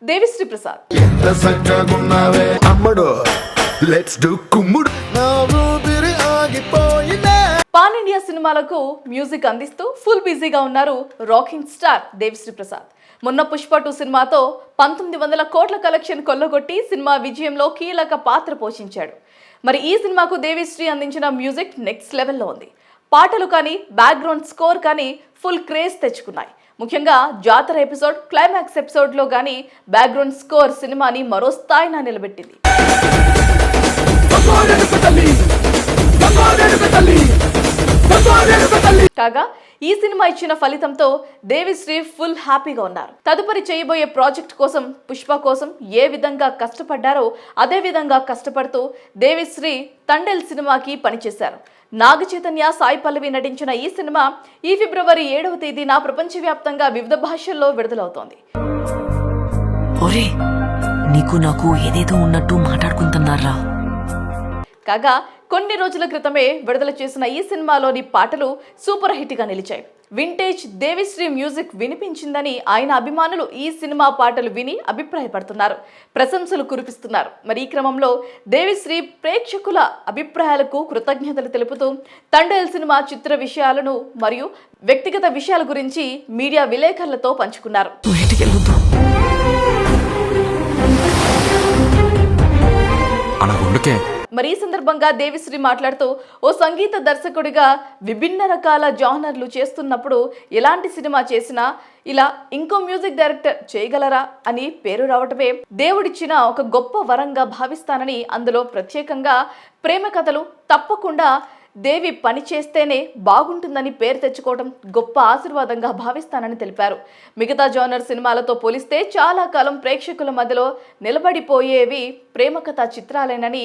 Devi Sri Prasad. Pan India సినిమాలకు music అందిస్తూ full బిజీగా ఉన్నారు రాకింగ్ స్టార్ దేవిశ్రీ ప్రసాద్. మొన్న పుష్ప 2 సినిమాతో 1900 కోట్ల కలెక్షన్ కొల్లగొట్టి సినిమా విజయంలో కీలక పాత్ర పోషించాడు. మరి ఈ సినిమాకు దేవిశ్రీ అందించిన మ్యూజిక్ నెక్స్ట్ లెవెల్లో ఉంది. పాటలు కానీ బ్యాక్గ్రౌండ్ స్కోర్ కానీ ఫుల్ క్రేజ్ తెచ్చుకున్నాయి. ముఖ్యంగా జాతర ఎపిసోడ్, క్లైమాక్స్ ఎపిసోడ్లో కానీ బ్యాక్గ్రౌండ్ స్కోర్ సినిమాని మరో స్థాయిన నిలబెట్టింది. కాగా ఈ సినిమా ఇచ్చిన ఫలితంతో దేవిశ్రీ ఫుల్ హ్యాపీగా ఉన్నారు. తదుపరి చేయబోయే ప్రాజెక్ట్ కోసం, పుష్ప కోసం ఏ విధంగా కష్టపడ్డారో అదే విధంగా కష్టపడుతూ దేవిశ్రీ తండేల్ సినిమాకి పనిచేశారు. నాగ చైతన్య, సాయి పల్లవి నటించిన ఈ సినిమా ఈ ఫిబ్రవరి 7వ తేదీన ప్రపంచవ్యాప్తంగా వివిధ భాషల్లో విడుదలవుతోంది. నీకు నాకు ఏదేదో ఉన్నట్టు మాట్లాడుకుంటున్నారా? కాగా కొన్ని రోజుల క్రితమే విడుదల చేసిన ఈ సినిమాలోని పాటలు సూపర్ హిట్ గా నిలిచాయి. వింటేజ్ దేవిశ్రీ మ్యూజిక్ వినిపించిందని ఆయన అభిమానులు ఈ సినిమా పాటలు విని అభిప్రాయపడుతున్నారు, ప్రశంసలు కురిపిస్తున్నారు. మరి ఈ క్రమంలో దేవిశ్రీ ప్రేక్షకుల అభిప్రాయాలకు కృతజ్ఞతలు తెలుపుతూ తండేల్ సినిమా చిత్ర విషయాలను మరియు వ్యక్తిగత విషయాల గురించి మీడియా విలేకరులతో పంచుకున్నారు. మరి ఈ సందర్భంగా దేవిశ్రీ మాట్లాడుతూ, ఓ సంగీత దర్శకుడిగా విభిన్న రకాల జానర్లు చేస్తున్నప్పుడు ఎలాంటి సినిమా చేసినా ఇలా ఇంకో మ్యూజిక్ డైరెక్టర్ చేయగలరా అని పేరు రావటమే దేవుడిచ్చిన ఒక గొప్ప వరంగా భావిస్తానని, అందులో ప్రత్యేకంగా ప్రేమ కథలు తప్పకుండా దేవి పని చేస్తేనే బాగుంటుందని పేరు తెచ్చుకోవడం గొప్ప ఆశీర్వాదంగా భావిస్తానని తెలిపారు. మిగతా జానర్ సినిమాలతో పోలిస్తే చాలా కాలం ప్రేక్షకుల మధ్యలో నిలబడిపోయేవి ప్రేమ కథా చిత్రాలేనని,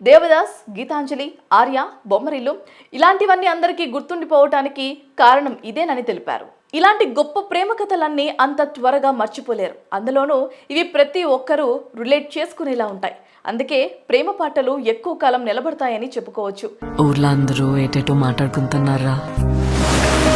దేవదాస్, గీతాంజలి, ఆర్య, బొమ్మరిల్లు ఇలాంటివన్నీ అందరికీ గుర్తుండిపోవటానికి కారణం ఇదేనని తెలిపారు. ఇలాంటి గొప్ప ప్రేమ కథలన్నీ అంత త్వరగా మర్చిపోలేరు. అందులోనూ ఇవి ప్రతి ఒక్కరూ రిలేట్ చేసుకునేలా ఉంటాయి. అందుకే ప్రేమ పాటలు ఎక్కువ కాలం నిలబడతాయని చెప్పుకోవచ్చు. ఊర్లో అందరూ ఏటేటో మాట్లాడుకుంటున్నారా?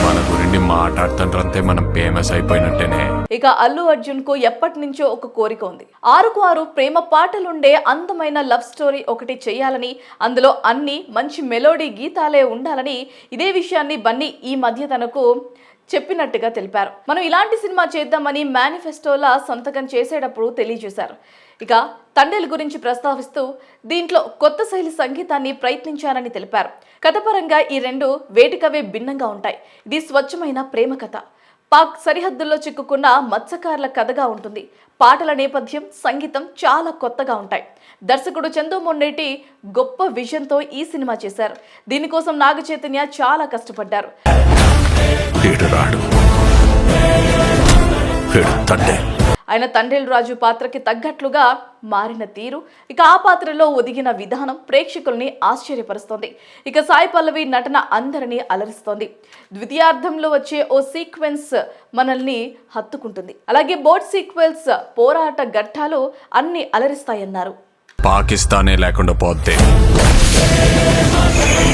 మన గురించి మాట్లాడుతుంటే మనం ఫేమస్ అయిపోయినట్టేనే. ఇక అల్లు అర్జున్ కు ఎప్పటి నుంచో ఒక కోరిక ఉంది. 6కు 6 ప్రేమ పాటలుండే అందమైన లవ్ స్టోరీ ఒకటి చేయాలని, అందులో అన్ని మంచి మెలోడీ గీతాలే ఉండాలని, ఇదే విషయాన్ని బన్నీ ఈ మధ్య తనకు చెప్పినట్టుగా తెలిపారు. మనం ఇలాంటి సినిమా చేద్దామని మేనిఫెస్టోలా సంతకం చేసేటప్పుడు తెలియజేశారు. ఇక తండేల్ గురించి ప్రస్తావిస్తూ దీంట్లో కొత్త శైలి సంగీతాన్ని ప్రయత్నించారని తెలిపారు. కథపరంగా ఈ రెండు వేటికవే భిన్నంగా ఉంటాయి. ఇది స్వచ్ఛమైన ప్రేమ కథ. పాక్ సరిహద్దుల్లో చిక్కుకున్న మత్స్యకారుల కథగా ఉంటుంది. పాటల నేపథ్యం, సంగీతం చాలా కొత్తగా ఉంటాయి. దర్శకుడు చందు మొండేటి గొప్ప విజన్తో ఈ సినిమా చేశారు. దీనికోసం నాగ చైతన్య చాలా కష్టపడ్డారు. ఆయన తండేల్ రాజు పాత్రకి తగ్గట్లుగా మారిన తీరు, ఇక ఆ పాత్రలో ఒదిగిన విధానం ప్రేక్షకుల్ని ఆశ్చర్యపరుస్తోంది. ఇక సాయి పల్లవి నటన అందరినీ అలరిస్తోంది. ద్వితీయార్థంలో వచ్చే ఓ సీక్వెన్స్ మనల్ని హత్తుకుంటుంది. అలాగే బోట్ సీక్వెన్స్, పోరాట ఘట్టాలు అన్ని అలరిస్తాయన్నారు. పాకిస్తానే లేకుండా పోతే